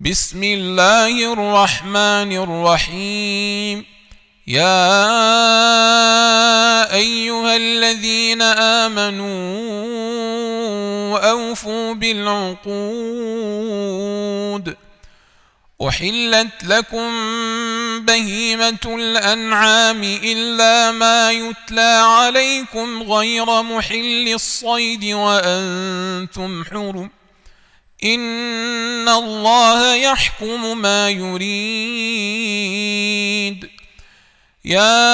بسم الله الرحمن الرحيم. يا أيها الذين آمنوا أوفوا بالعقود. أحلت لكم بهيمة الأنعام إلا ما يتلى عليكم غير محل الصيد وأنتم حرم. إن الله يحكم ما يريد. يا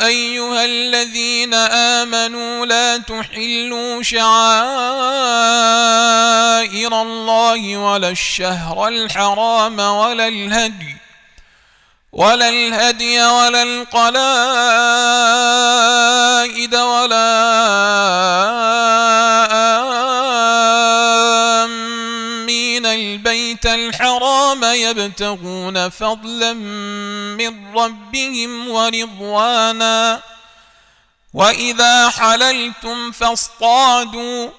أيها الذين آمنوا لا تحلوا شعائر الله ولا الشهر الحرام ولا الهدي ولا القلائد ولا آمين البيت الحرام يبتغون فضلا من ربهم ورضوانا. وإذا حللتم فاصطادوا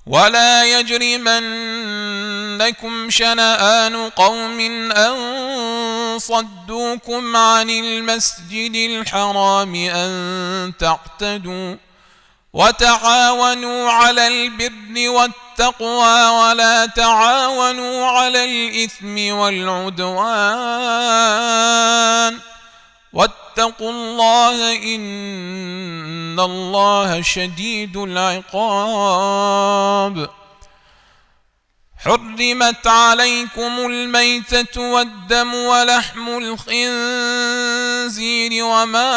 ولا يجرمنكم شنآن قوم أن صدوكم عن المسجد الحرام أن تعتدوا. وتعاونوا على البر والتقوى ولا تعاونوا على الإثم والعدوان. واتقوا الله إن الله شديد العقاب. حرمت عليكم الميتة والدم ولحم الخنزير وما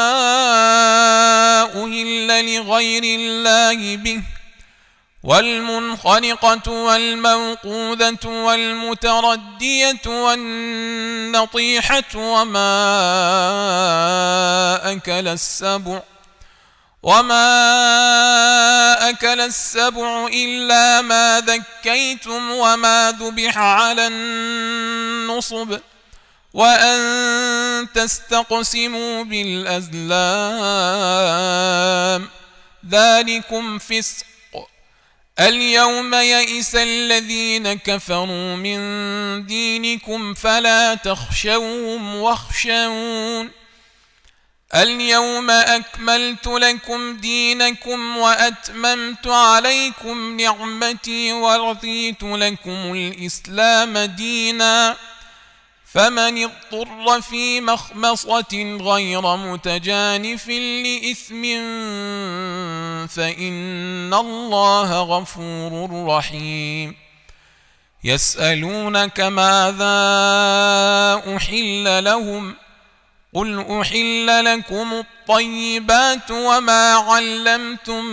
أهل لغير الله به والمنخنقة والموقوذة والمتردية والنطيحة وما أكل السبع إلا ما ذكيتم وما ذبح على النصب وأن تستقسموا بالأزلام ذلكم فسق. اليوم يئس الذين كفروا من دينكم فلا تخشوهم واخشون. اليوم أكملت لكم دينكم وأتممت عليكم نعمتي ورضيت لكم الإسلام دينا. فمن اضطر في مخمصة غير متجانف لإثم فإن الله غفور رحيم. يسألونك ماذا أحل لهم قل أحل لكم الطيبات وما علمتم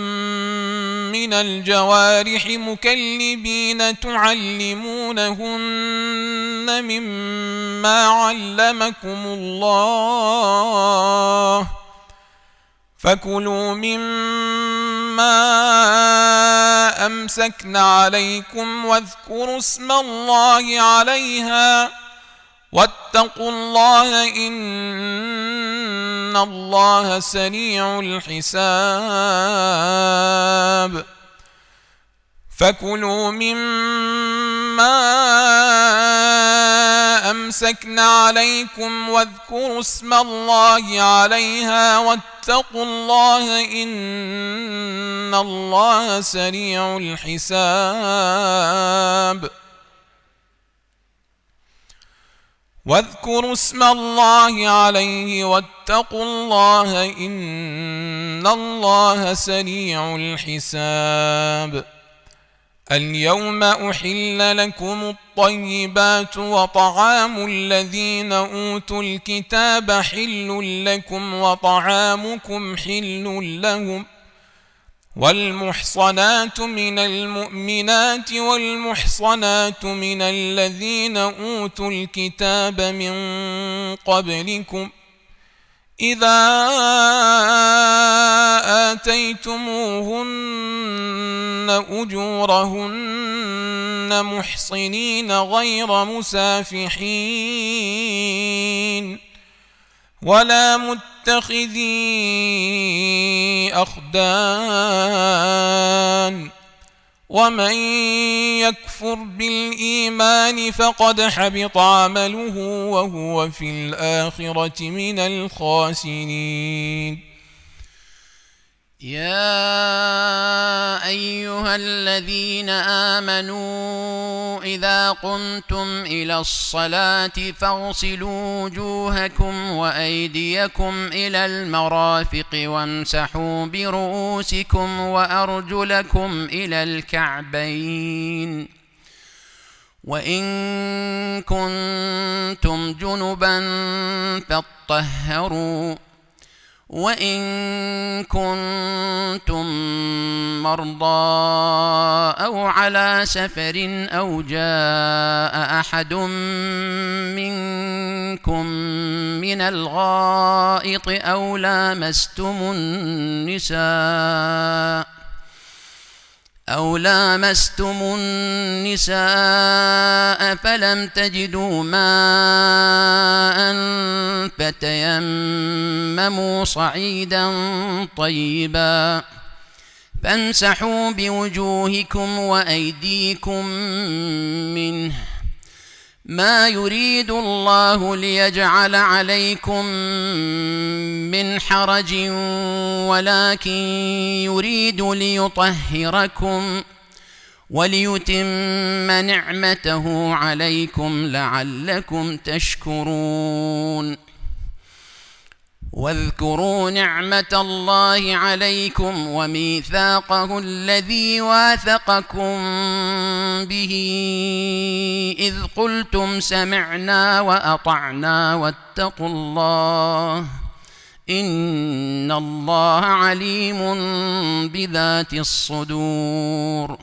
من الجوارح مكلبين تعلمونهن مما علمكم الله فكلوا مما أمسكن عليكم واذكروا اسم الله عليها واتقوا الله إن الله سريع الحساب. فكلوا مما أمسكن عليكم واذكروا اسم الله عليها واتقوا الله إن الله سريع الحساب. واذكروا اسم الله عليه واتقوا الله إن الله سريع الحساب. اليوم أحل لكم الطيبات وطعام الذين أوتوا الكتاب حل لكم وطعامكم حل لهم. والمحصنات من المؤمنات والمحصنات من الذين أوتوا الكتاب من قبلكم إذا آتيتموهن أجورهن محصنين غير مسافحين ولا متخذي أخدان ومن يكفر بالإيمان فقد حبط عمله وهو في الآخرة من الخاسرين. يا أيها الذين آمنوا إذا قمتم إلى الصلاة فاغسلوا وجوهكم وأيديكم إلى المرافق وامسحوا برؤوسكم وأرجلكم إلى الكعبين، وإن كنتم جنبا فاطهروا، وإن كنتم مرضى أو على سفر أو جاء أحد منكم من الغائط أو لامستم النساء فلم تجدوا ماء فتيمموا صعيدا طيبا فامسحوا بوجوهكم وأيديكم منه، ما يريد الله ليجعل عليكم من حرج ولكن يريد ليطهركم وليتم نعمته عليكم لعلكم تشكرون. واذكروا نعمة الله عليكم وميثاقه الذي واثقكم به إذ قلتم سمعنا وأطعنا واتقوا الله إن الله عليم بذات الصدور.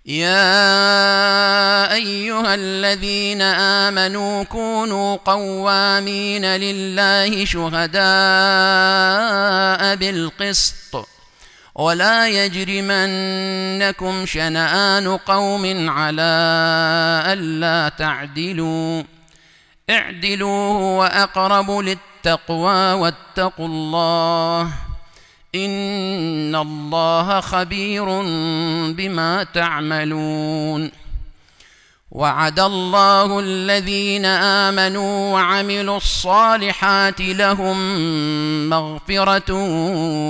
يا أيها الذين آمنوا كونوا قوامين لله شهداء بالقسط ولا يجرمنكم شنآن قوم على ألا تعدلوا، اعدلوا هو أقرب للتقوى واتقوا الله إن الله خبير بما تعملون. وعد الله الذين آمنوا وعملوا الصالحات لهم مغفرة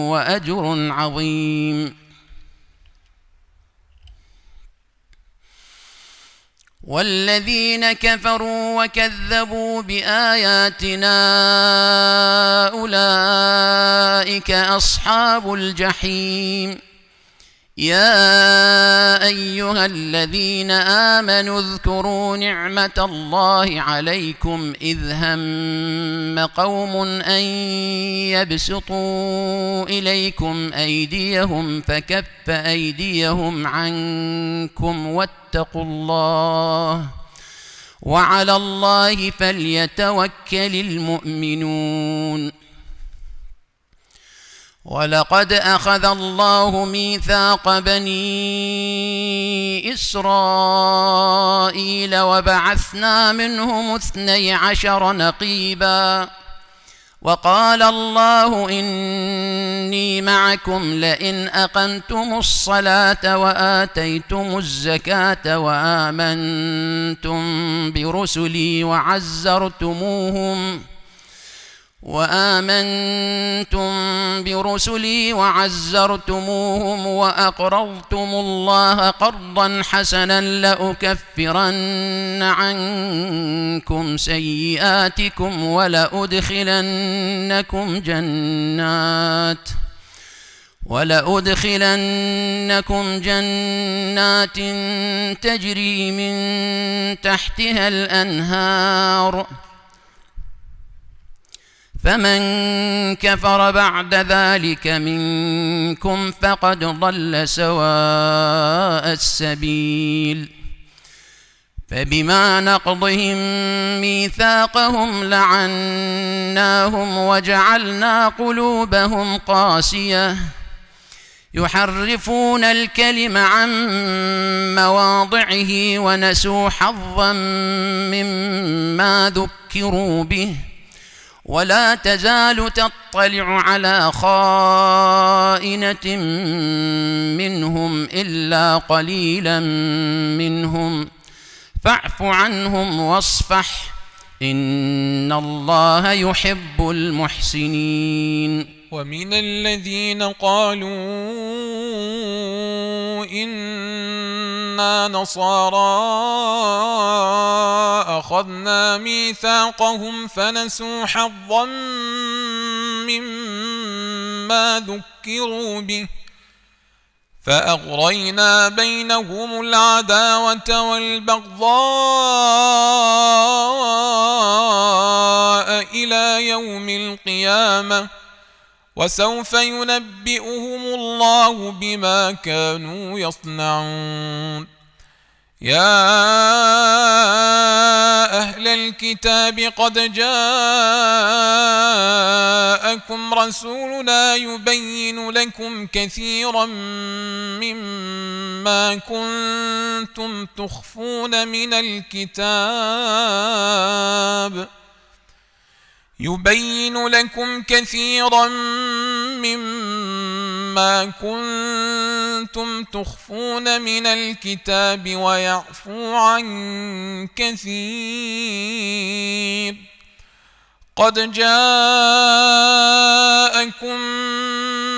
وأجر عظيم. والذين كفروا وكذبوا بآياتنا أولئك أصحاب الجحيم. يا أيها الذين آمنوا اذكروا نعمة الله عليكم إذ هم قوم أن يبسطوا إليكم أيديهم فكف أيديهم عنكم واتقوا الله وعلى الله فليتوكل المؤمنون. ولقد أخذ الله ميثاق بني إسرائيل وبعثنا منهم 12 نقيبا وقال الله إني معكم لئن أقمتم الصلاة وآتيتم الزكاة وآمنتم برسلي وعزرتموهم وأقرضتم الله قرضا حسنا لأكفرن عنكم سيئاتكم ولأدخلنكم جنات تجري من تحتها الأنهار فمن كفر بعد ذلك منكم فقد ضل سواء السبيل. فبما نقضهم ميثاقهم لعناهم وجعلنا قلوبهم قاسية يحرفون الكلم عن مواضعه ونسوا حظا مما ذكروا به ولا تزال تطلع على خائنة منهم إلا قليلا منهم فاعف عنهم واصفح إن الله يحب المحسنين. ومن الذين قالوا إنا نصارى أخذنا ميثاقهم فنسوا حظا مما ذكروا به فأغرينا بينهم العداوة والبغضاء إلى يوم القيامة وسوف ينبئهم الله بما كانوا يصنعون. يا أهل الكتاب قد جاءكم رسولنا يبين لكم كثيرا مما كنتم تخفون من الكتاب ويعفو عن كثير. قد جاءكم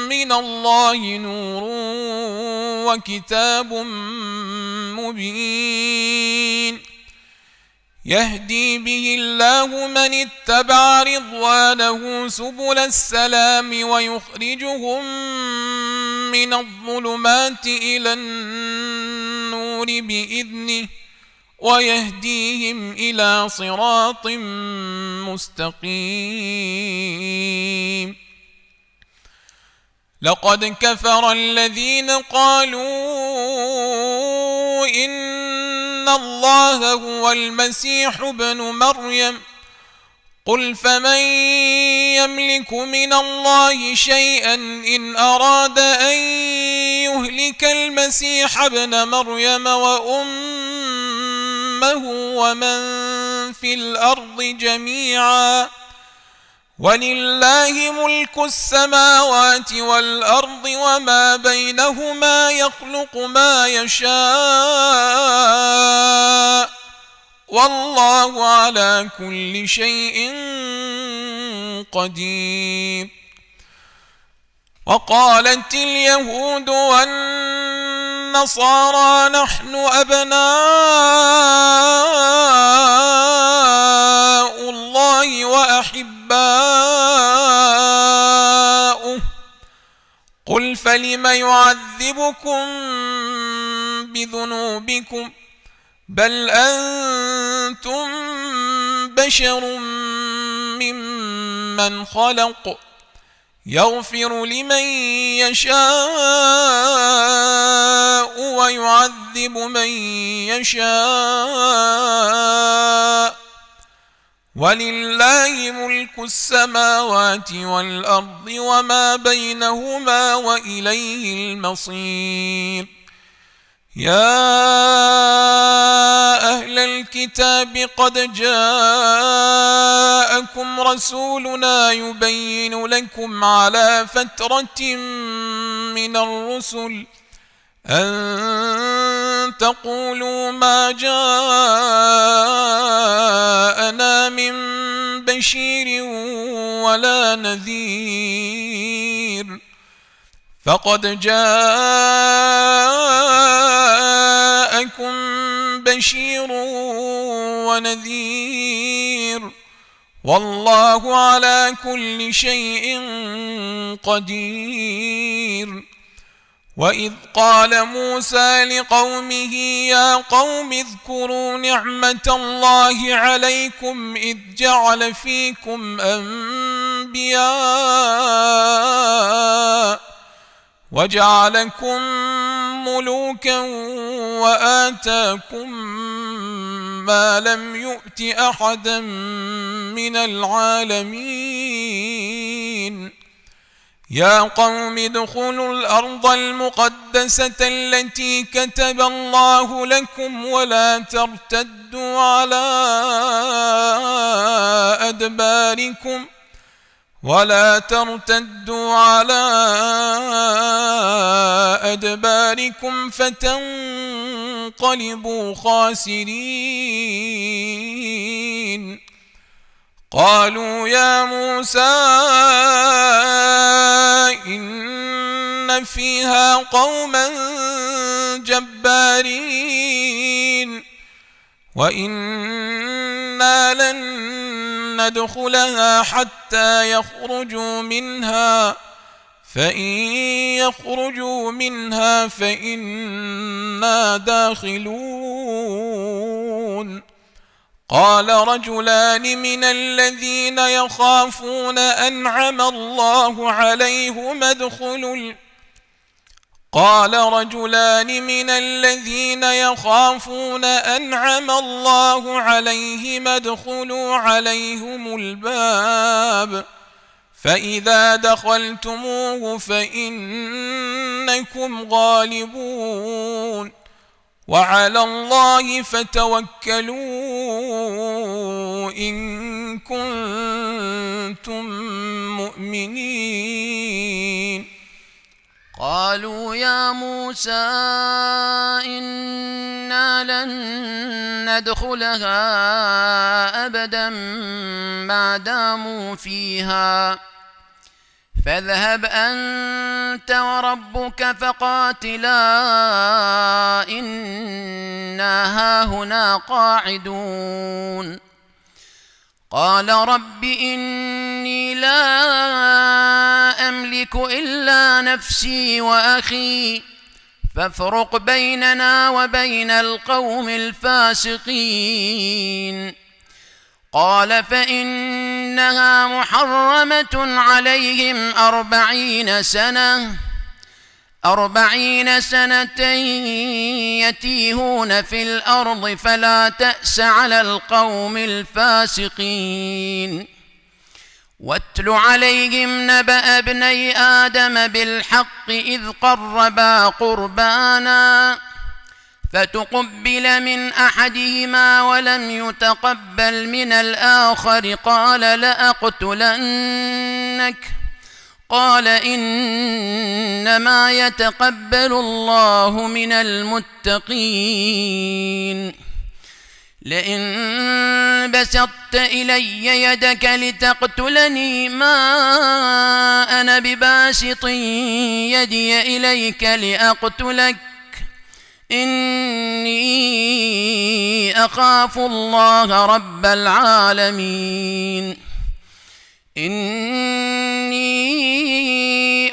من الله نور وكتاب مبين يهدي به الله من اتبع رضوانه سبل السلام ويخرجهم من الظلمات إلى النور بإذنه ويهديهم إلى صراط مستقيم. لقد كفر الذين قالوا إن الله هو المسيح ابن مريم قل فمن يملك من الله شيئا إن أراد أن يهلك المسيح ابن مريم وأمه ومن في الأرض جميعا ولله ملك السماوات والأرض وما بينهما يخلق ما يشاء والله على كل شيء قدير. وقالت اليهود والنصارى نحن أبناء الله وأحباؤه قل فلم يعذبكم بذنوبكم بل أنتم بشر ممن خلق يغفر لمن يشاء ويعذب من يشاء ولله ملك السماوات والأرض وما بينهما وإليه المصير. يا أهل الكتاب قد جاءكم رسولنا يبين لكم على فترة من الرسل أن تقولوا ما جاءنا من بشير ولا نذير فقد جاءكم بشير ونذير والله على كل شيء قدير. وإذ قال موسى لقومه يا قوم اذكروا نعمة الله عليكم إذ جعل فيكم أنبياء وجعلكم ملوكا وآتاكم ما لم يؤت أحدا من العالمين. يا قوم ادخلوا الأرض المقدسة التي كتب الله لكم ولا ترتدوا على أدباركم ولا ترتدوا على أدباركم فتنقلبوا خاسرين. قالوا يا موسى إن فيها قوما جبارين وإنا لن ندخلها حتى يخرجوا منها فإن يخرجوا منها فإنا داخلون. قال رجلان من الذين يخافون أنعم الله عليهم ادخلوا عليهم الباب فإذا دخلتموه فإنكم غالبون وعلى الله فتوكلوا إن كنتم مؤمنين. قالوا يا موسى إنا لن ندخلها أبدا ما داموا فيها فاذهب أنت وربك فقاتلا إنا هاهنا قاعدون. قال رب إني لا أملك إلا نفسي وأخي فافرق بيننا وبين القوم الفاسقين. قال فإنها محرمة عليهم 40 سنة يتيهون في الأرض فلا تأس على القوم الفاسقين. واتل عليهم نبأ ابني آدم بالحق إذ قربا قربانا فتقبل من أحدهما ولم يتقبل من الآخر قال لأقتلنك قال إنما يتقبل الله من المتقين. لئن بسطت إلي يدك لتقتلني ما أنا بباسط يدي إليك لأقتلك إني أخاف الله رب العالمين. إني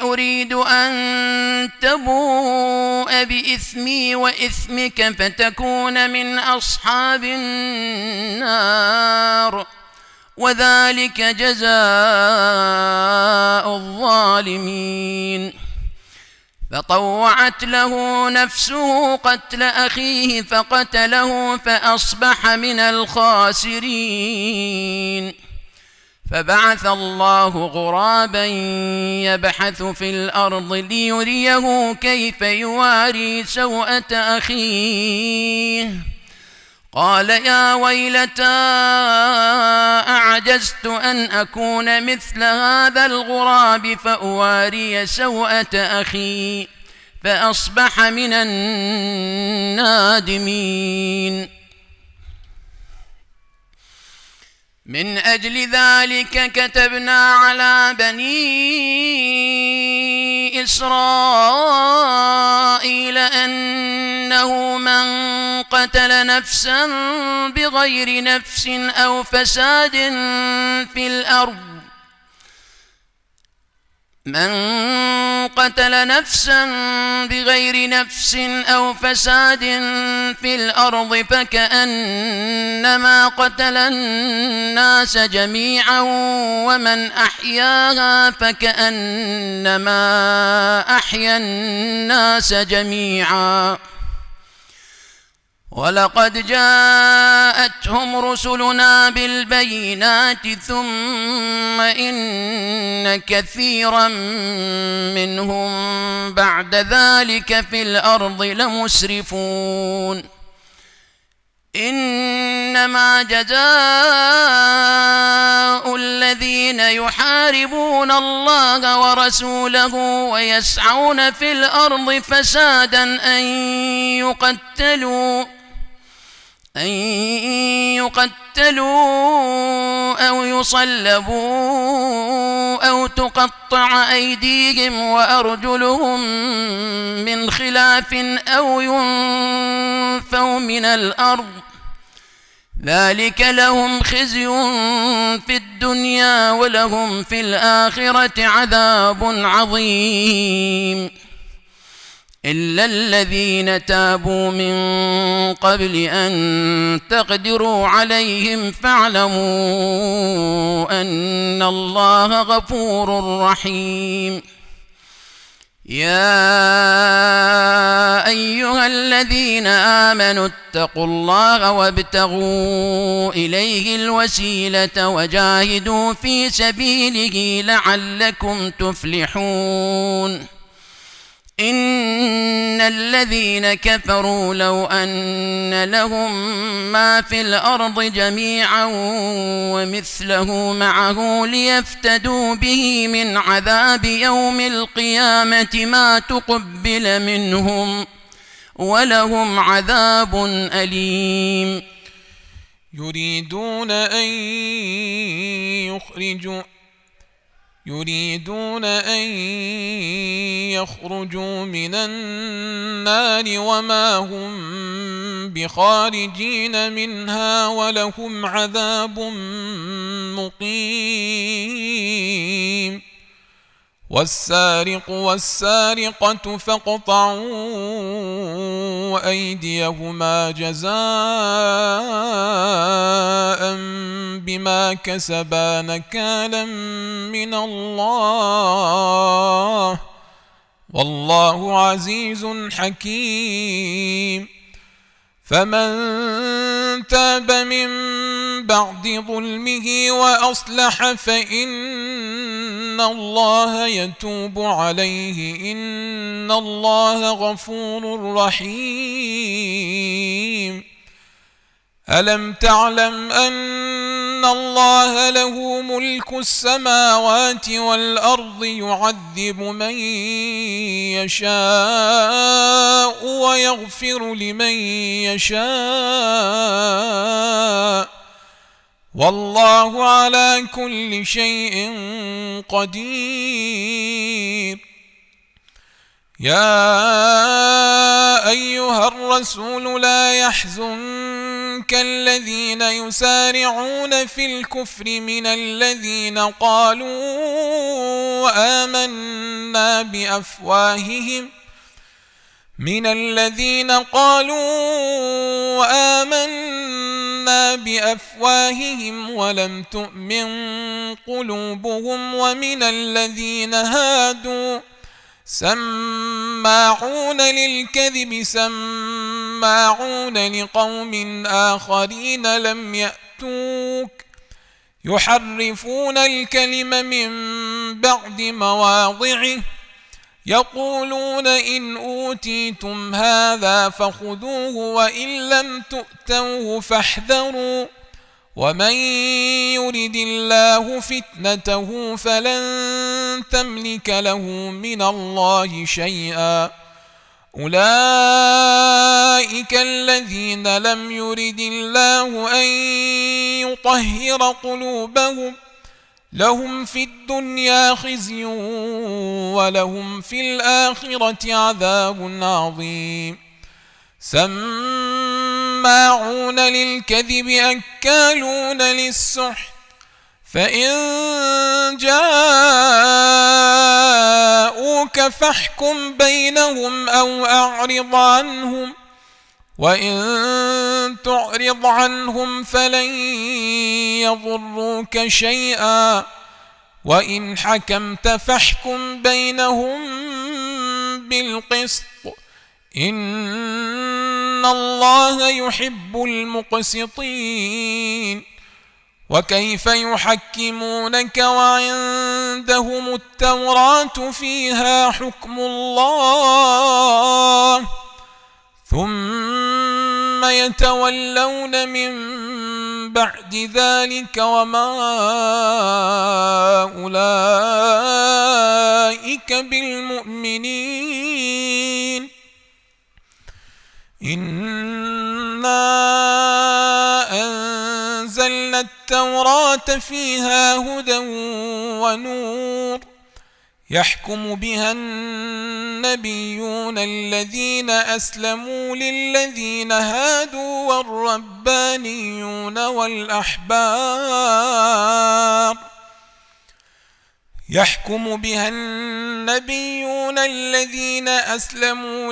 أريد أن تبوء بإثمي وإثمك فتكون من أصحاب النار وذلك جزاء الظالمين. فطوعت له نفسه قتل أخيه فقتله فأصبح من الخاسرين. فبعث الله غرابا يبحث في الأرض ليريه كيف يواري سوءة أخيه قال يا ويلتى أعجزت أن أكون مثل هذا الغراب فأواري سوءة أخي فأصبح من النادمين. من أجل ذلك كتبنا على بني إسرائيل أنه من قتل نفسا بغير نفس أو فساد في الأرض فكأنما قتل الناس جميعا ومن أحياها فكأنما أحيا الناس جميعا. ولقد جاءتهم رسلنا بالبينات ثم إن كثيرا منهم بعد ذلك في الأرض لمسرفون. إنما جزاء جزاء الذين يحاربون الله ورسوله ويسعون في الأرض فسادا أن يقتلوا أو يصلبوا أو تقطع أيديهم وأرجلهم من خلاف أو ينفوا من الأرض ذلك لهم خزي في الدنيا ولهم في الآخرة عذاب عظيم إلا الذين تابوا من قبل أن تقدروا عليهم فاعلموا أن الله غفور رحيم يا أيها الذين آمنوا اتقوا الله وابتغوا إليه الوسيلة وجاهدوا في سبيله لعلكم تفلحون إن الذين كفروا لو أن لهم ما في الأرض جميعا ومثله معه ليفتدوا به من عذاب يوم القيامة ما تقبل منهم ولهم عذاب أليم يريدون أن يخرجوا من النار وما هم بخارجين منها ولهم عذاب مقيم والسارق والسارقة فاقطعوا أيديهما جزاء بما كسبا نكالا من الله والله عزيز حكيم فمن تاب من بعد ظلمه وأصلح فإن الله يتوب عليه إن الله غفور رحيم ألم تعلم أن الله له ملك السماوات والأرض يعذب من يشاء ويغفر لمن يشاء والله على كل شيء قدير يا أيها الرسول لا يحزنك الذين يسارعون في الكفر من الذين قالوا آمنا بأفواههم ولم تؤمن قلوبهم ومن الذين هادوا سماعون للكذب سماعون لقوم آخرين لم يأتوك يحرفون الكلم من بعد مواضعه يقولون إن أوتيتم هذا فخذوه وإن لم تؤتوه فاحذروا ومن يرد الله فتنته فلن تملك له من الله شيئا أولئك الذين لم يرد الله أن يطهر قلوبهم لهم في الدنيا خزي ولهم في الآخرة عذاب عظيم سماعون للكذب أكالون للسحت فإن جاءوك فاحكم بينهم أو أعرض عنهم وإن تعرض عنهم فلن يضروك شيئا وإن حكمت فاحكم بينهم بالقسط إن الله يحب المقسطين وكيف يحكمونك وعندهم التوراة فيها حكم الله ثم يتولون من بعد ذلك وما أولئك بالمؤمنين. إنا أنزلنا التوراة فيها هدى ونور يحكم بها النبيون الذين أسلموا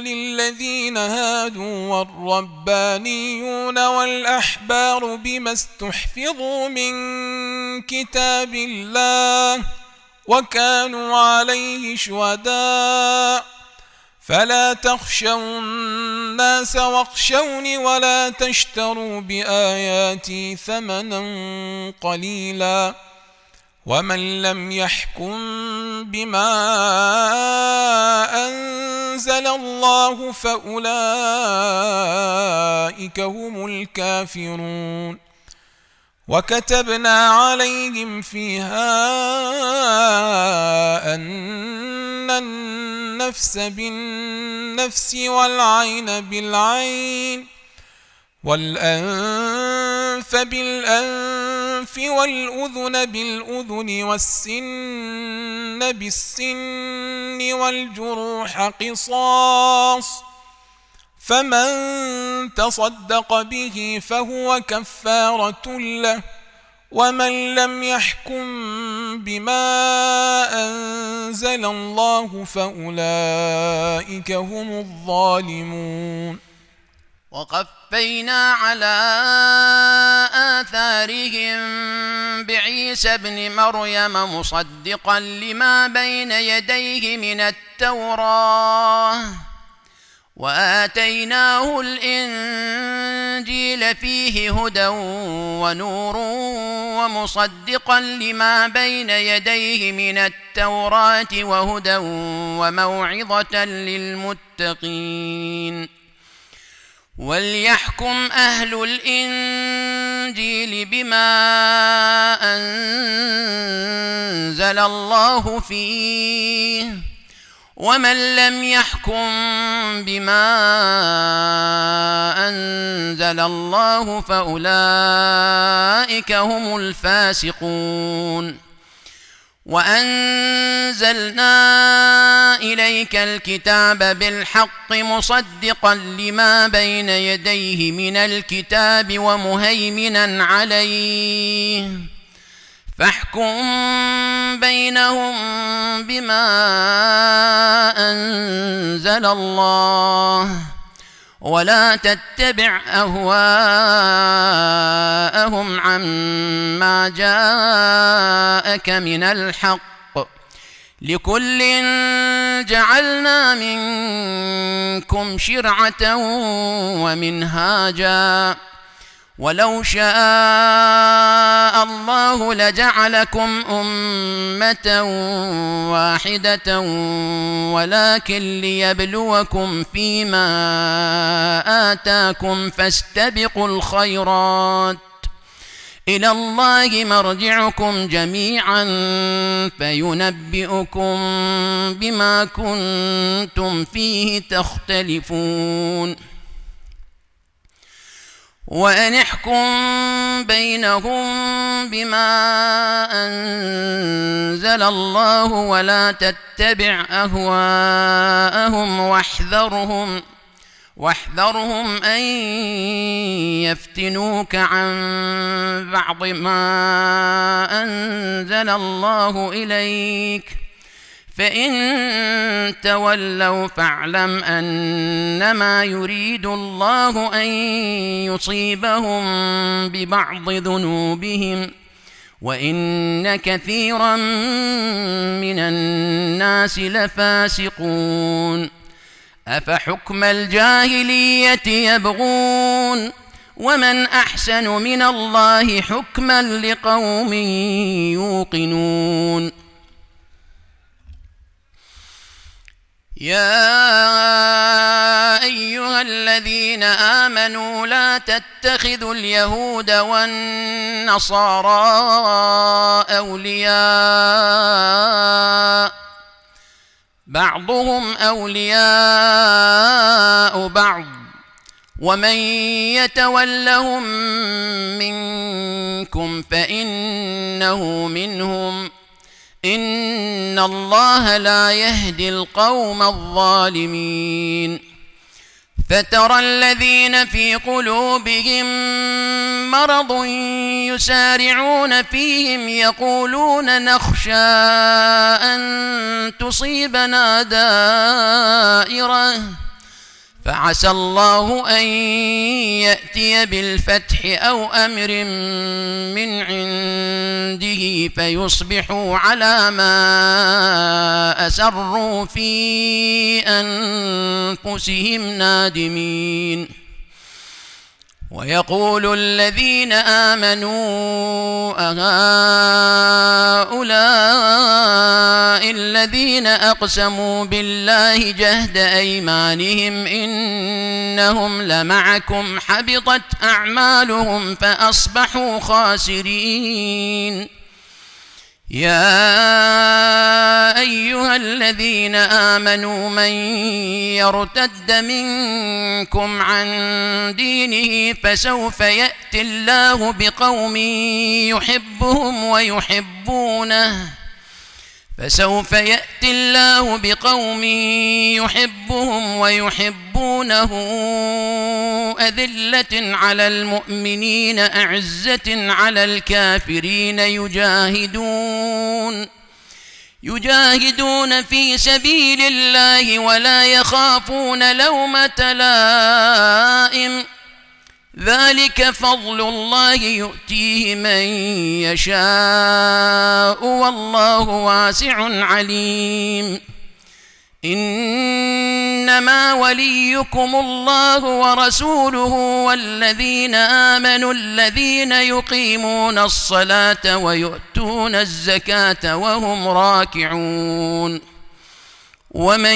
للذين هادوا والربانيون والأحبار بما استحفظوا من كتاب الله وكانوا عليه شهداء. فلا تخشوا الناس واخشوني ولا تشتروا بآياتي ثمنا قليلا ومن لم يحكم بما أنزل الله فأولئك هم الكافرون. وكتبنا عليهم فيها أن النفس بالنفس والعين بالعين والأنف بالأنف والأذن بالأذن والسن بالسن والجروح قصاص فمن تصدق به فهو كفارة له ومن لم يحكم بما أنزل الله فأولئك هم الظالمون. وقفينا على آثارهم بعيسى ابن مريم مصدقا لما بين يديه من التوراة وآتيناه الإنجيل فيه هدى ونور ومصدقا لما بين يديه من التوراة وهدى وموعظة للمتقين. وليحكم أهل الإنجيل بما أنزل الله فيه ومن لم يحكم بما أنزل الله فأولئك هم الفاسقون. وأنزلنا إليك الكتاب بالحق مصدقا لما بين يديه من الكتاب ومهيمنا عليه فاحكم بينهم بما أنزل الله ولا تتبع أهواءهم عما جاءك من الحق لكل جعلنا منكم شرعة ومنهاجا ولو شاء الله لجعلكم أمة واحدة ولكن ليبلوكم فيما آتاكم فاستبقوا الخيرات إلى الله مرجعكم جميعا فينبئكم بما كنتم فيه تختلفون. وأن احكم بينهم بما أنزل الله ولا تتبع أهواءهم واحذرهم أن يفتنوك عن بعض ما أنزل الله إليك فإن تولوا فاعلم أنما يريد الله أن يصيبهم ببعض ذنوبهم وإن كثيرا من الناس لفاسقون. أفحكم الجاهلية يبغون ومن أحسن من الله حكما لقوم يوقنون. يا أيها أيها الذين آمنوا لا تتخذوا اليهود والنصارى أولياء بعضهم أولياء بعض ومن يتولهم منكم فإنه منهم إن الله لا يهدي القوم الظالمين فترى الذين في قلوبهم مرض يسارعون فيهم يقولون نخشى أن تصيبنا دائرة فعسى الله أن يأتي بالفتح أو أمر من عنده فيصبحوا على ما أسروا في أنفسهم نادمين ويقول الذين آمنوا أهؤلاء الذين أقسموا بالله جهد أيمانهم إنهم لمعكم حبطت أعمالهم فأصبحوا خاسرين يا أيها الذين آمنوا من يرتد منكم عن دينه فسوف يأتي الله بقوم يحبهم ويحبونه أذلة على المؤمنين أعزة على الكافرين يجاهدون في سبيل الله ولا يخافون لومة لائم ذلك فضل الله يؤتيه من يشاء والله واسع عليم إنما وليكم الله ورسوله والذين آمنوا الذين يقيمون الصلاة ويؤتون الزكاة وهم راكعون ومن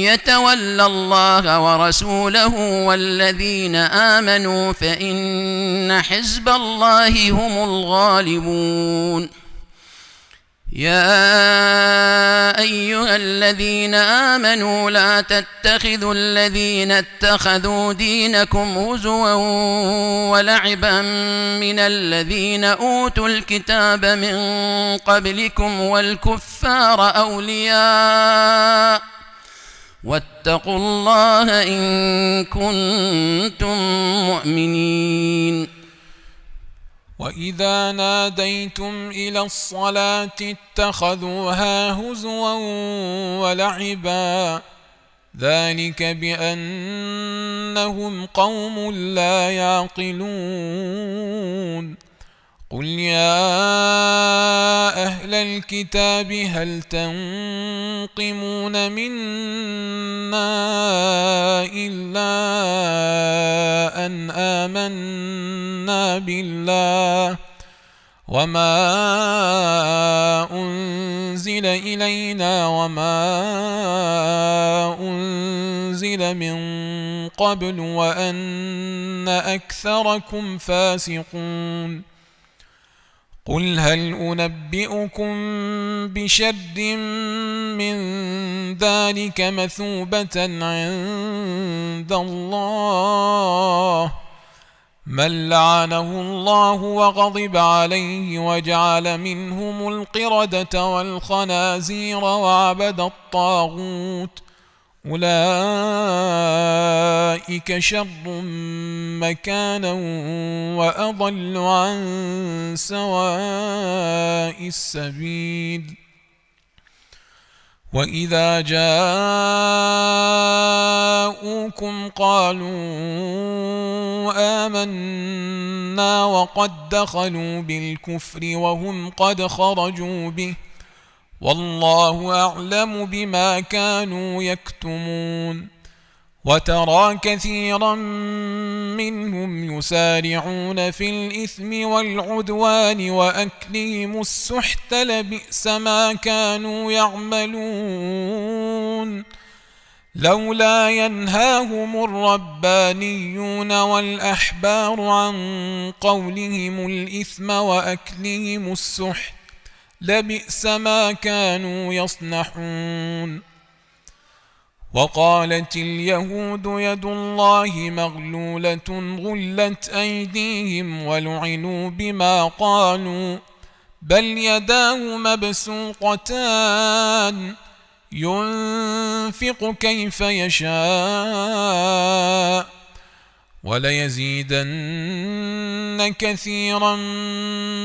يتول الله ورسوله والذين آمنوا فإن حزب الله هم الغالبون يا أيها الذين آمنوا لا تتخذوا الذين اتخذوا دينكم هزوا ولعبا من الذين أوتوا الكتاب من قبلكم والكفار أولياء واتقوا الله إن كنتم مؤمنين وإذا ناديتم إلى الصلاة اتخذوها هزوا ولعبا ذلك بأنهم قوم لا يعقلون قل يا أهل الكتاب هل تنقمون منا إلا أن آمنا بالله وما أنزل إلينا وما أنزل من قبل وأن أكثركم فاسقون قل هل أنبئكم بشر من ذلك مثوبة عند الله من لعنه الله وغضب عليه وجعل منهم القردة والخنازير وعبد الطاغوت أولئك شر مكانا وأضل عن سواء السبيل وإذا جاءوكم قالوا آمنا وقد دخلوا بالكفر وهم قد خرجوا به والله أعلم بما كانوا يكتمون وترى كثيرا منهم يسارعون في الإثم والعدوان وأكلهم السحت لبئس ما كانوا يعملون لولا ينهاهم الربانيون والأحبار عن قولهم الإثم وأكلهم السحت لبئس ما كانوا يصنعون. وقالت اليهود يد الله مغلولة غلت أيديهم ولعنوا بما قالوا بل يداه مبسوطتان ينفق كيف يشاء وليزيدن كثيرا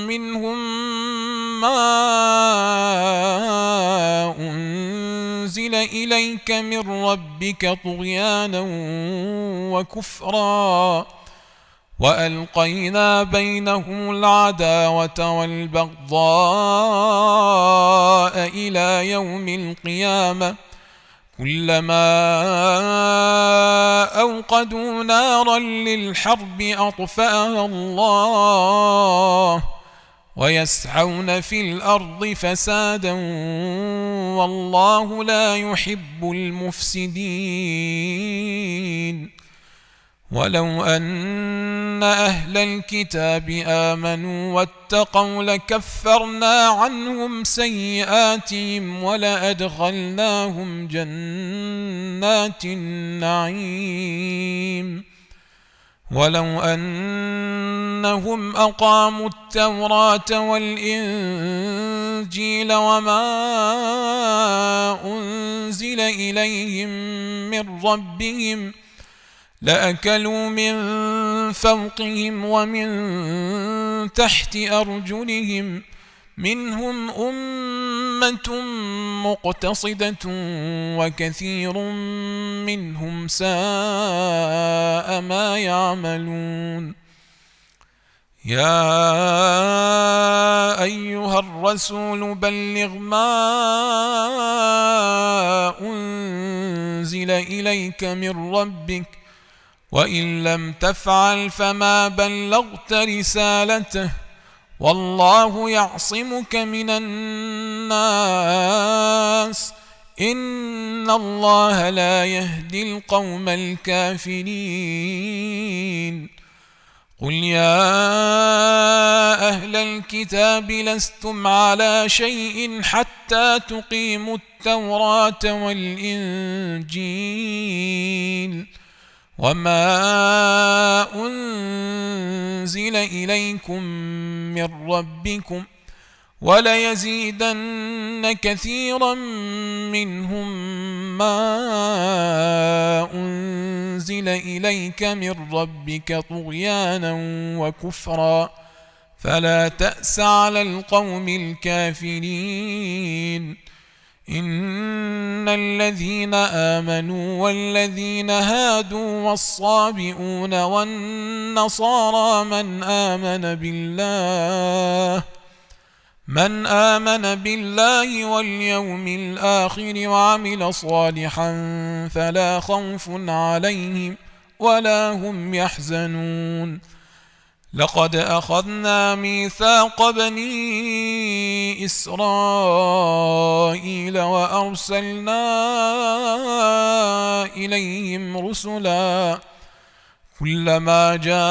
منهم ما أنزل إليك من ربك طغيانا وكفرا وألقينا بينهم العداوة والبغضاء إلى يوم القيامة كلما أوقدوا نارا للحرب أطفأها الله ويسعون في الأرض فسادا والله لا يحب المفسدين. ولو أن أهل الكتاب آمنوا واتقوا لكفرنا عنهم سيئاتهم ولأدخلناهم جنات النعيم ولو أنهم أقاموا التوراة والإنجيل وما أنزل إليهم من ربهم لأكلوا من فوقهم ومن تحت أرجلهم منهم أمة مقتصدة وكثير منهم ساء ما يعملون. يا أيها الرسول بلغ ما أنزل إليك من ربك وإن لم تفعل فما بلغت رسالته والله يعصمك من الناس إن الله لا يهدي القوم الكافرين. قل يا أهل الكتاب لستم على شيء حتى تقيموا التوراة والإنجيل وما أنزل إليكم من ربكم وليزيدن كثيرا منهم ما أنزل إليك من ربك طغيانا وكفرا فلا تأس على القوم الكافرين. إن الذين آمنوا والذين هادوا والصابئون والنصارى من آمن بالله واليوم الآخر وعمل صالحا فلا خوف عليهم ولا هم يحزنون. لقد أخذنا ميثاق بني إسرائيل وأرسلنا إليهم رسلا كلما جاءهم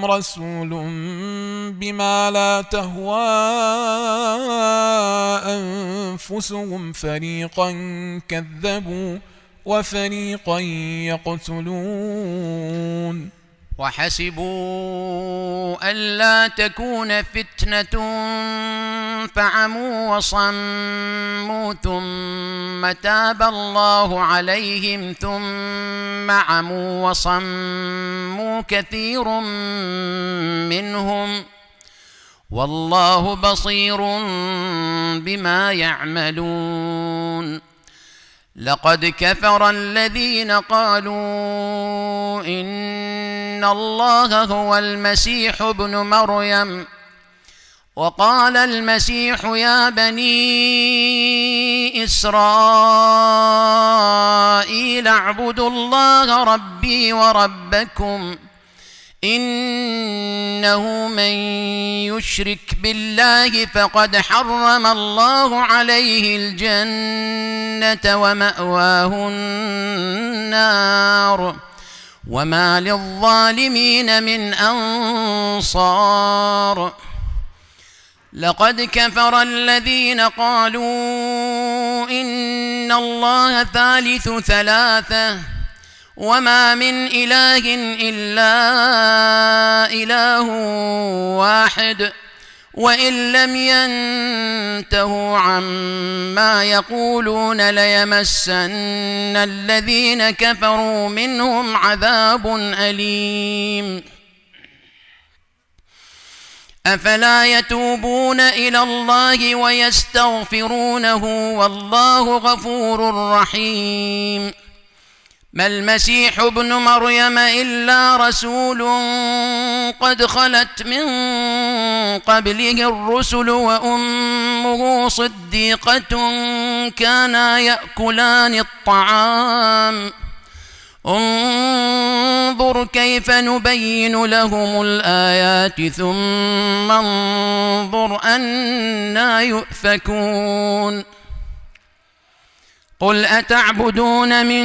رسول بما لا تهوى أنفسهم فريقا كذبوا وفريقا يقتلون. وحسبوا ألا تكون فتنة فعموا وصموا ثم تاب الله عليهم ثم عموا وصموا كثير منهم والله بصير بما يعملون. لقد كفر الذين قالوا إن الله هو المسيح ابن مريم وقال المسيح يا بني إسرائيل اعبدوا الله ربي وربكم إنه من يشرك بالله فقد حرم الله عليه الجنة ومأواه النار وما للظالمين من أنصار. لقد كفر الذين قالوا إن الله ثالث ثلاثة وما من إله إلا إله واحد وإن لم ينتهوا عما يقولون ليمسن الذين كفروا منهم عذاب أليم. أفلا يتوبون إلى الله ويستغفرونه والله غفور رحيم. ما المسيح ابن مريم إلا رسول قد خلت من قبله الرسل وأمه صديقة كانا يأكلان الطعام انظر كيف نبين لهم الآيات ثم انظر أنى يؤفكون. قل أتعبدون من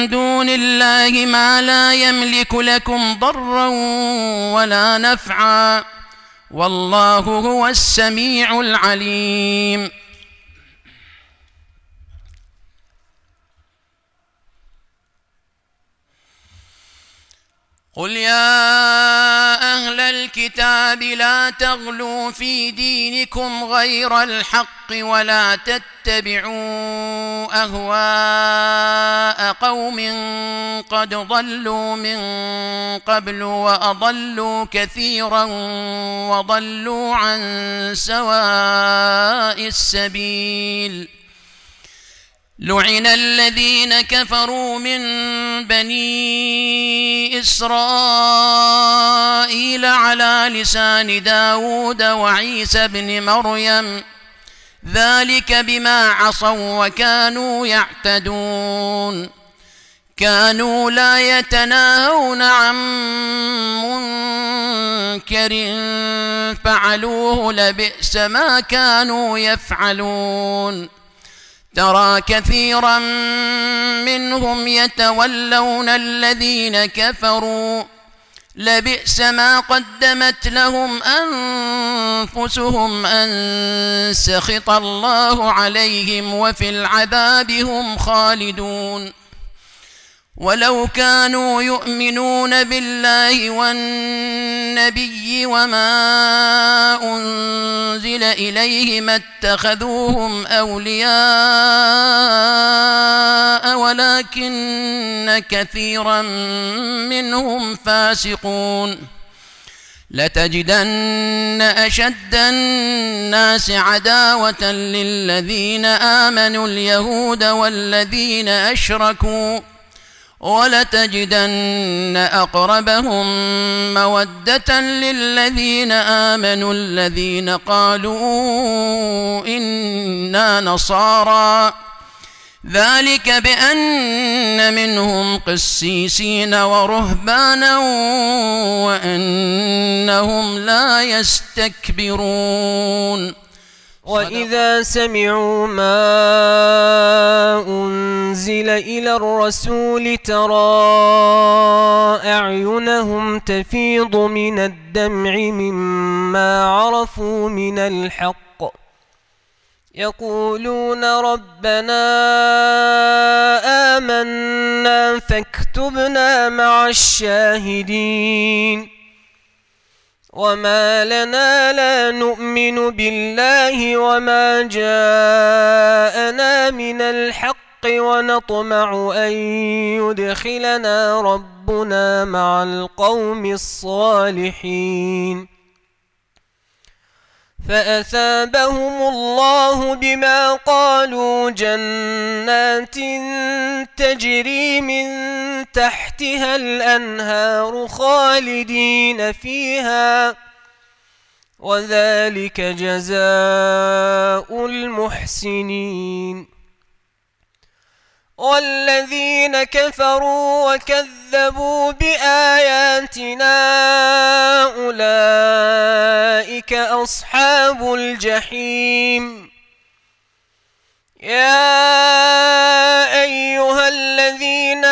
دون الله ما لا يملك لكم ضرا ولا نفعا والله هو السميع العليم. قل يا أهل الكتاب لا تغلوا في دينكم غير الحق ولا تتبعوا أهواء قوم قد ضلوا من قبل وأضلوا كثيرا وضلوا عن سواء السبيل. لعن الذين كفروا من بني إسرائيل على لسان داود وعيسى بن مريم ذلك بما عصوا وكانوا يعتدون. كانوا لا يتناهون عن منكر فعلوه لبئس ما كانوا يفعلون. ترى كثيرا منهم يتولون الذين كفروا لبئس ما قدمت لهم أنفسهم أن سخط الله عليهم وفي العذاب هم خالدون. ولو كانوا يؤمنون بالله والنبي وما أنزل إليه ما اتخذوهم أولياء ولكن كثيرا منهم فاسقون. لتجدن أشد الناس عداوة للذين آمنوا اليهود والذين أشركوا ولتجدن أقربهم مودة للذين آمنوا الذين قالوا إنا نصارى ذلك بأن منهم قسيسين ورهبانا وأنهم لا يستكبرون. وإذا سمعوا ما أنزل إلى الرسول ترى أعينهم تفيض من الدمع مما عرفوا من الحق يقولون ربنا آمنا فاكتبنا مع الشاهدين. وما لنا لا نؤمن بالله وما جاءنا من الحق ونطمع أن يدخلنا ربنا مع القوم الصالحين. فأثابهم الله بما قالوا جنات تجري من تحتها الأنهار خالدين فيها وذلك جزاء المحسنين. والذين كفروا وكذبوا بآياتنا أولئك أصحاب الجحيم. يا أيها الذين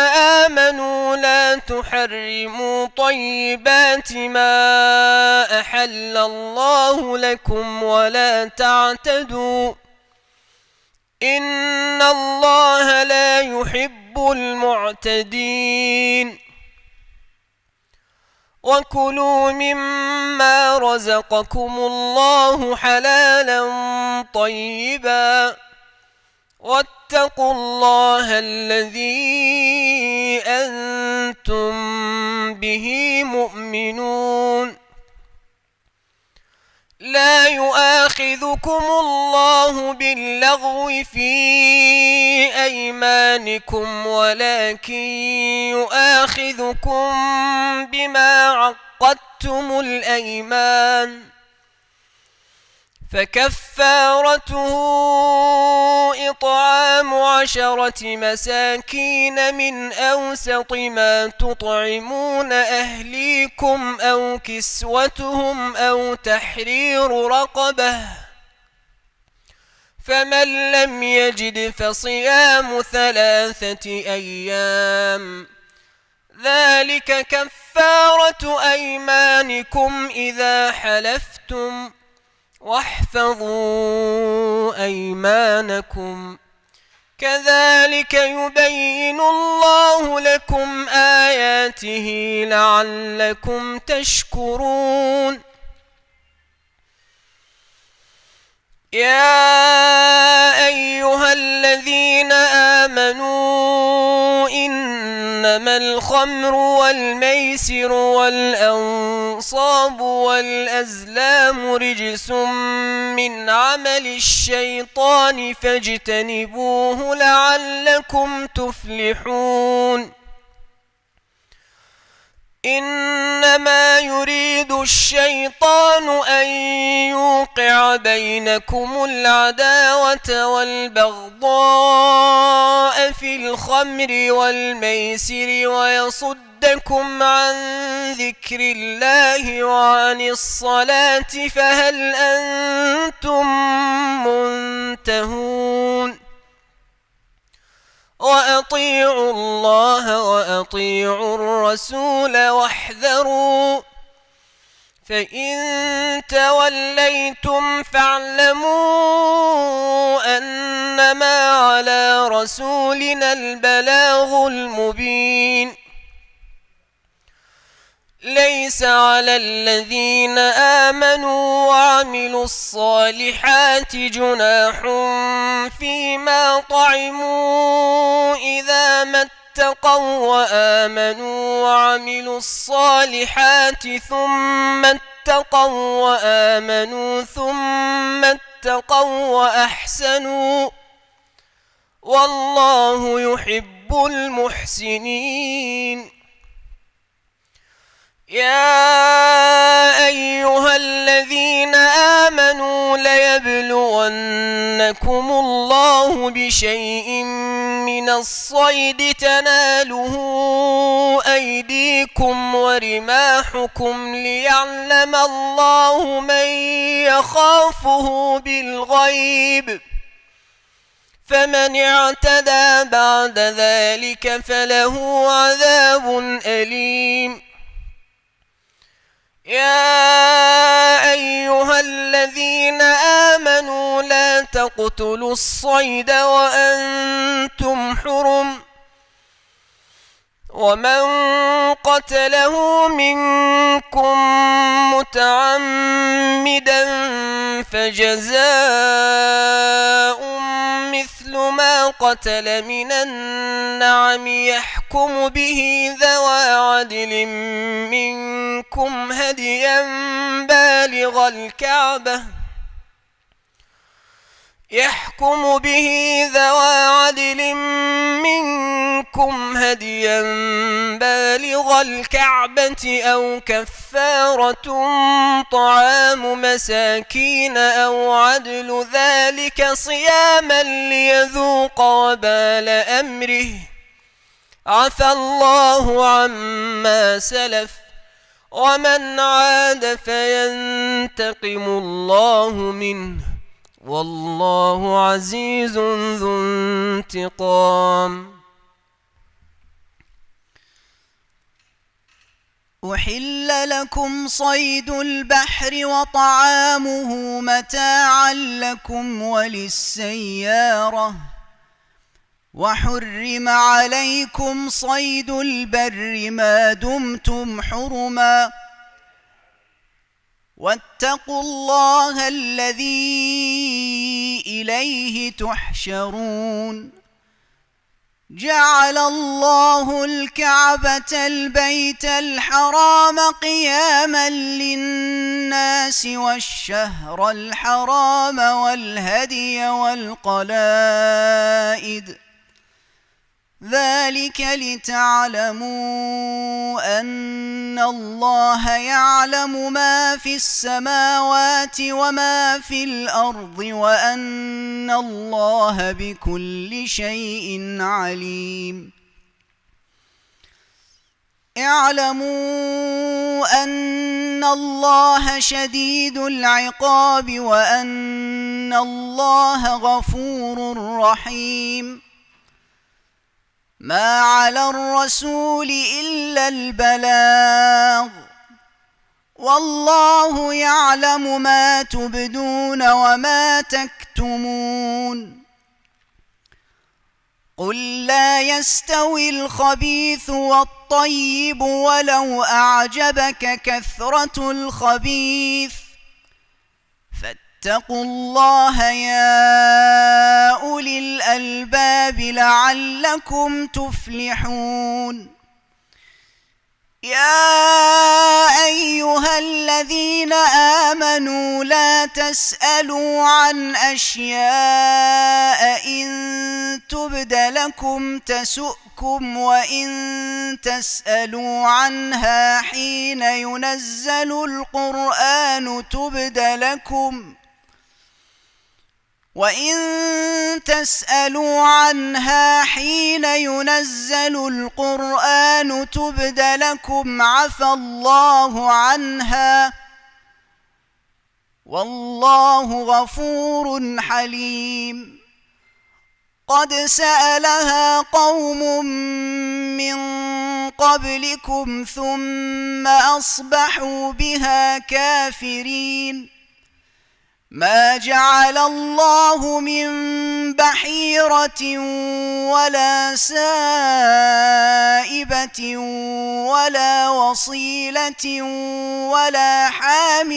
آمنوا لا تحرموا طيبات ما أحل الله لكم ولا تعتدوا إن الله لا يحب المعتدين. وكلوا مما رزقكم الله حلالا طيبا واتقوا الله الذي أنتم به مؤمنون. لا يؤاخذكم الله باللغو في أيمانكم ولكن يؤاخذكم بما عقدتم الأيمان فكفارته إطعام 10 مساكين من أوسط ما تطعمون أهليكم أو كسوتهم أو تحرير رقبة فمن لم يجد فصيام 3 أيام ذلك كفارة أيمانكم إذا حلفتم واحفظوا أيمانكم كذلك يبين الله لكم آياته لعلكم تشكرون. يا أيها الذين آمنوا إنما الخمر والميسر والأنصاب والأزلام رجس من عمل الشيطان فاجتنبوه لعلكم تفلحون. إنما يريد الشيطان أن يوقع بينكم العداوة والبغضاء في الخمر والميسر ويصدكم عن ذكر الله وعن الصلاة فهل أنتم منتهون. وأطيعوا الله وأطيعوا الرسول واحذروا فإن توليتم فاعلموا أنما على رسولنا البلاغ المبين. ليس على الذين آمنوا وعملوا الصالحات جناح فيما طعموا إذا ما اتقوا وآمنوا وعملوا الصالحات ثم اتقوا وآمنوا ثم اتقوا وأحسنوا والله يحب المحسنين. يا أيها الذين آمنوا ليبلونكم الله بشيء من الصيد تناله أيديكم ورماحكم ليعلم الله من يخافه بالغيب فمن اعتدى بعد ذلك فله عذاب أليم. يا أيها الذين آمنوا لا تقتلوا الصيد وأنتم حرم ومن قتله منكم متعمدا فجزاء مثل ما قتل من النعم يحكم به ذوى عدل منكم هديا بالغ الكعبة رقبة أو كفارة طعام مساكين أو عدل ذلك صياما ليذوق وبال أمره عفى الله عما سلف ومن عاد فينتقم الله منه والله عزيز ذو انتقام. أحل لكم صيد البحر وطعامه متاعا لكم وللسيارة وحرم عليكم صيد البر ما دمتم حرما واتقوا الله الذي إليه تحشرون. جعل الله الكعبة البيت الحرام قياما للناس والشهر الحرام والهدي والقلائد ذلك لتعلموا أن الله يعلم ما في السماوات وما في الأرض وأن الله بكل شيء عليم. اعلموا أن الله شديد العقاب وأن الله غفور رحيم. ما على الرسول إلا البلاغ والله يعلم ما تبدون وما تكتمون. قل لا يستوي الخبيث والطيب ولو أعجبك كثرة الخبيث فاتقوا الله يا أولي الألباب لعلكم تفلحون. يا أيها الذين آمنوا لا تسألوا عن أشياء إن تبد لكم تسؤكم وإن تسألوا عنها حين ينزل القرآن تبد لكم وإن تسألوا عنها حين ينزل القرآن تبد لكم عفى الله عنها والله غفور حليم. قد سألها قوم من قبلكم ثم أصبحوا بها كافرين. ما جعل الله من بحيرة ولا سائبة ولا وصيلة ولا حام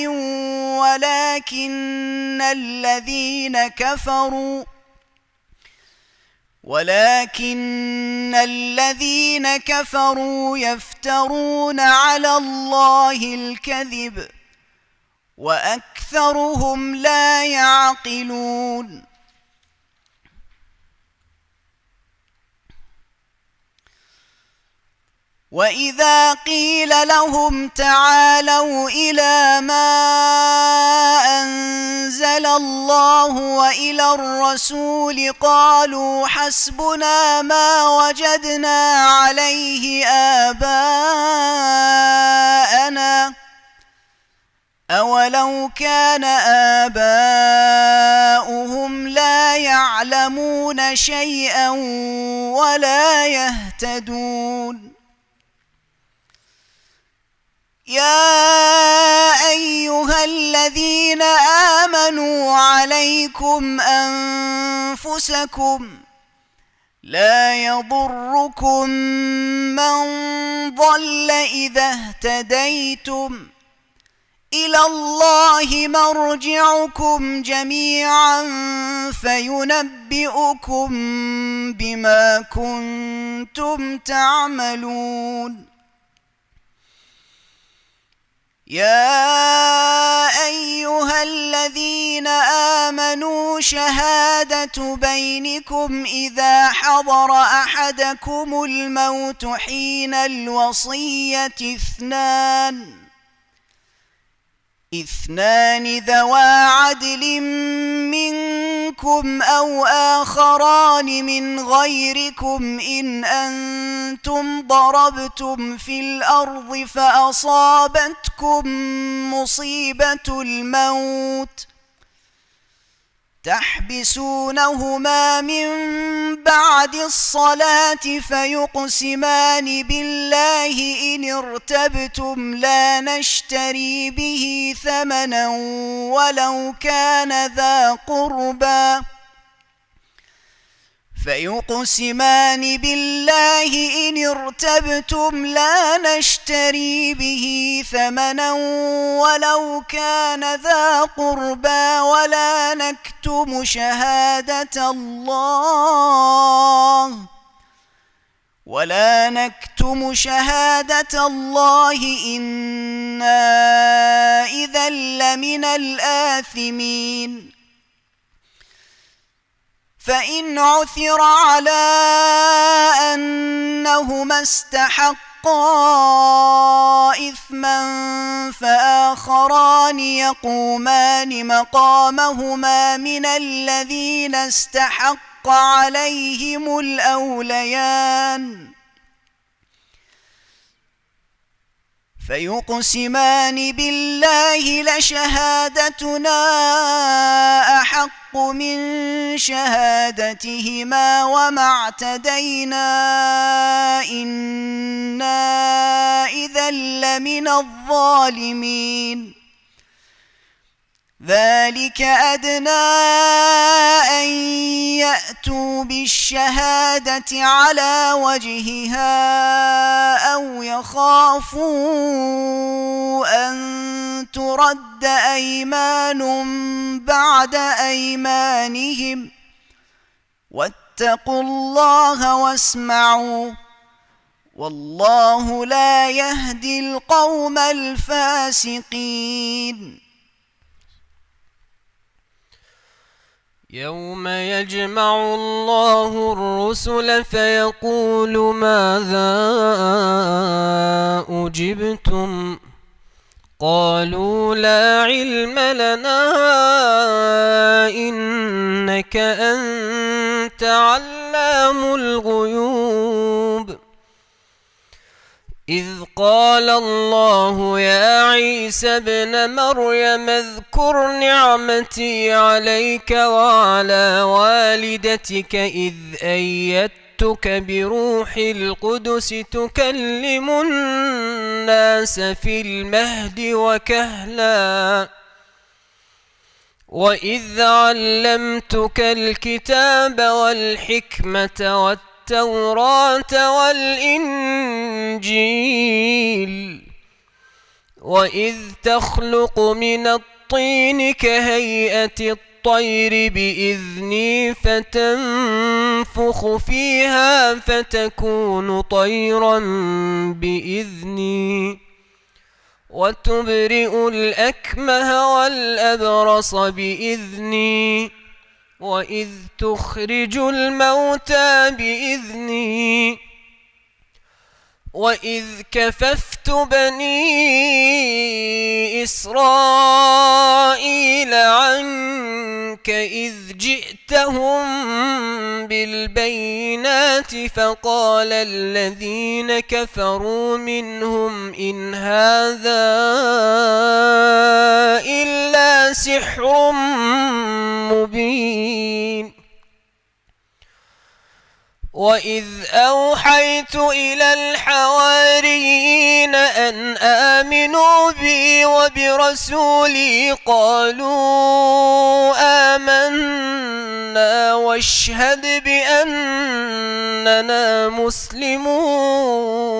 ولكن الذين كفروا يفترون على الله الكذب وأكثرهم لا يعقلون. وإذا قيل لهم تعالوا إلى ما أنزل الله وإلى الرسول قالوا حسبنا ما وجدنا عليه آباءنا أولو كان آباؤهم لا يعلمون شيئا ولا يهتدون. يا أيها الذين آمنوا عليكم أنفسكم لا يضركم من ضل إذا اهتديتم إلى الله مرجعكم جميعا فينبئكم بما كنتم تعملون. يا أيها الذين آمنوا شهادة شهادة بينكم إذا حضر أحدكم الموت حين الوصية اثنان ذوا عدل منكم أو آخران من غيركم إن أنتم ضربتم في الأرض فأصابتكم مصيبة الموت تحبسونهما من بعد الصلاة فيقسمان بالله إن ارتبتم لا نشتري به ثمنا ولو كان ذا قربى ولا نكتم شهادة الله إنا إذا لمن الآثمين فإن عثر على أنهما استحقا إثما فآخران يقومان مقامهما من الذين استحق عليهم الأوليان فيقسمان بالله لشهادتنا أحق من شهادتهما وما اعتدينا إنا إذا لمن الظالمين ذلك أدنى أن يأتوا بالشهادة على وجهها أو يخافوا أن ترد أيمان بعد أيمانهم واتقوا الله واسمعوا والله لا يهدي القوم الفاسقين يوم يجمع الله الرسل فيقول ماذا أجبتم قالوا لا علم لنا إنك أنت علام الغيوب إذ قال الله يا عيسى ابن مريم اذكر نعمتي عليك وعلى والدتك إذ أيدتك بروح القدس تكلم الناس في المهد وكهلا وإذ علمتك الكتاب والحكمة والتوراة والإنجيل وإذ تخلق من الطين كهيئة الطير بإذني فتنفخ فيها فتكون طيرا بإذني وتبرئ الأكمه والأبرص بإذني وإذ تخرج الموتى بإذني وإذ كففت بني إسرائيل عنك إذ جئتهم بالبينات فقال الذين كفروا منهم إن هذا إلا سحر مبين وإذ أوحيت إلى الحواريين أن آمنوا بي وبرسولي قالوا آمنا واشهد بأننا مسلمون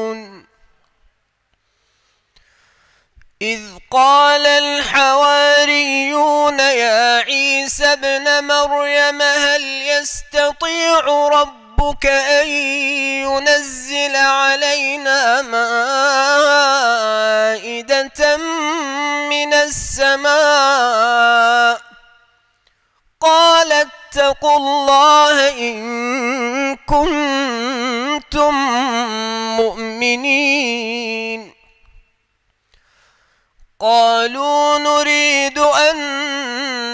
إذ قال الحواريون يا عيسى ابن مريم هل يستطيع ربك أن ينزل علينا مائدة من السماء قال فاتقوا الله إن كنتم مؤمنين. قالوا نريد أن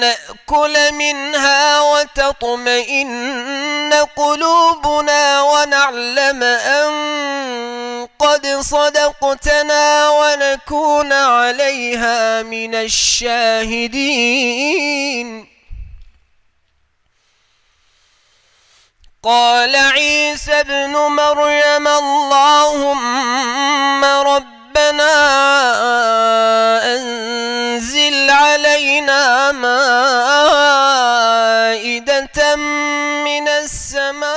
نأكل منها وتطمئن قلوبنا ونعلم أن قد صدقتنا ونكون عليها من الشاهدين. قال عيسى ابن مريم اللهم ربنا أنزل علينا مائدة من السماء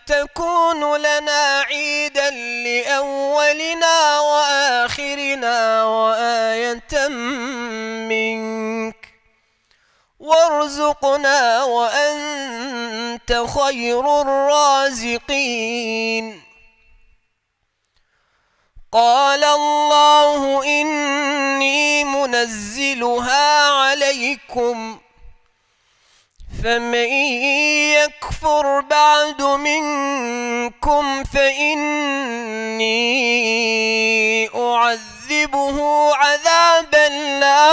تكون لنا عيدا لأولنا وآخرنا وآية منك وارزقنا وأنت خير الرازقين. قال الله إني منزلها عليكم فمن يكفر بعد منكم فإني أعذبه عذابا لا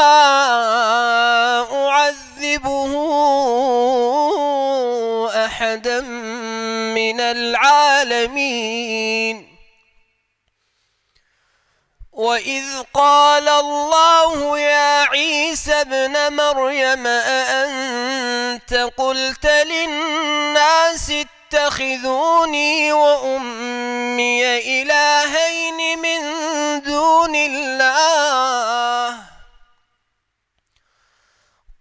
أعذبه أحدا من العالمين. وإذ قال الله يا عيسى ابن مريم أأنت قلت للناس اتخذوني وأمي إلهين من دون الله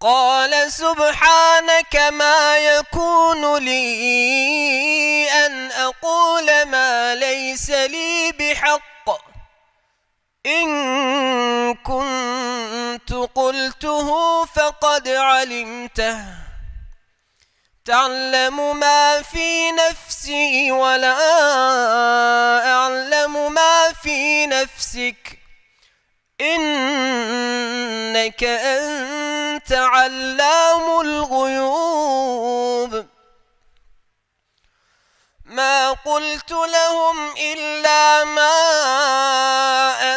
قال سبحانك ما يكون لي أن أقول ما ليس لي بحق إن كنت قلته فقد علمته تعلم ما في نفسي ولا أعلم ما في نفسك إنك أنت علام الغيوب. ما قلت لهم إلا ما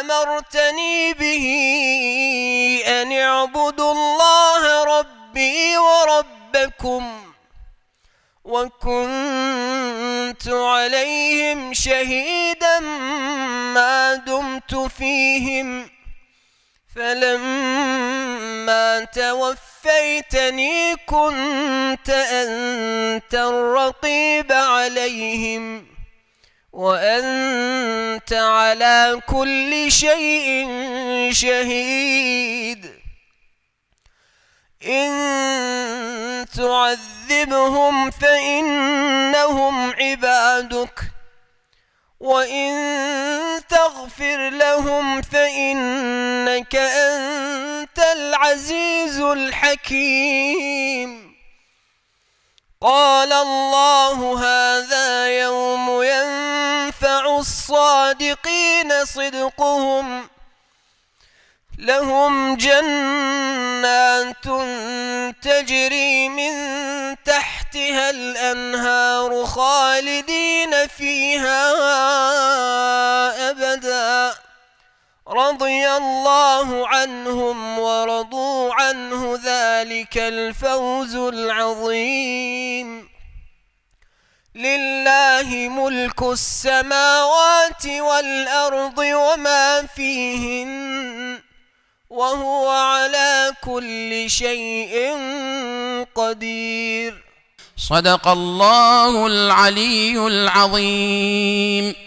أمرتني به أن اعبدوا الله ربي وربكم وكنت عليهم شهيدا ما دمت فيهم فلما توفيتني كنت أنت الرقيب عليهم وأنت على كل شيء شهيد. إن تعذبهم فإنهم عبادك وإن تغفر لهم فإنك أنت العزيز الحكيم. قال الله هذا يوم ينفع الصادقين صدقهم لهم جنات تجري من تحتها الأنهار خالدين فيها أبدا رضي الله عنهم ورضوا عنه ذلك الفوز العظيم. لله ملك السماوات والأرض وما فيهن وهو على كل شيء قدير. صدق الله العلي العظيم.